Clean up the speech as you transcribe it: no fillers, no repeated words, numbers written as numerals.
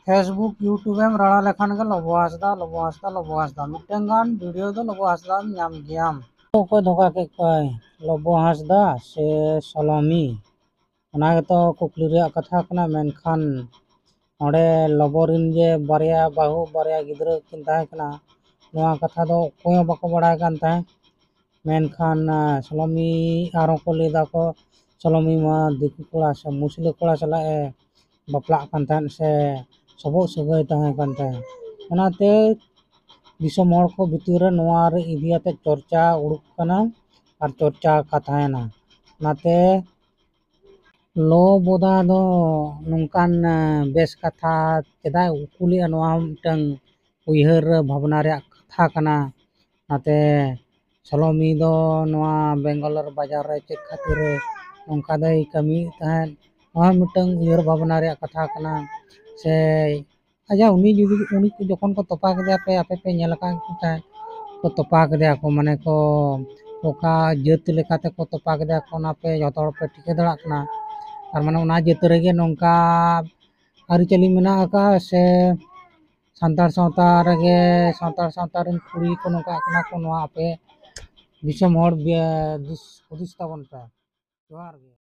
Facebook YouTube में रड़ा लेखान के लबो Hansda mitten गान वीडियो दो लबो हासदा नाम गियाम को धोखा के कोई लबो हासदा से सलोमी ओना तो कुकली रे कथा कना मेनखान ओडे लबोरिन जे बारिया बाहू बारिया गिद्रा किन ताहे कना नोआ कथा दो कोय बाको बड़ाय कान ताहे मेनखान सलोमी आरो को लेदा को सलोमी मा दिकु कोड़ा से मुस्लिम कोड़ा चला ए बापला कान ताहे से सबो सगै ताहे कान ताहे ओनाते दिसम हर को भितर रे नोआ रे इदियाते चर्चा उडुक कना और चर्चा कथायना नाते लो बोदा दो नोंकान बेस कथा चेदा उकुलिया नोआ मिटंग उयहर भावना रे कथा कना नाते सलोमी दो नोआ बेंगलोर बाजार रे चेक खातिर नोंका दई कमी ताहे नोआ मिटंग उयहर भावना रे कथा कना से आजा उनी जुदी उनी जखन को तोपा के पे आपे पे नेल का को तोपा के को माने को ओका जत लेखाते को तोपा के को ना पे जतो पे टिके दड़ा कना और माने ओना जत रेगे नोंका आरि चली मेना का से सांतार सावता रन कुड़ी को नोंका कना को नोआ पे दिसम हर दिस हुदिस ताबन पे जोहार गे।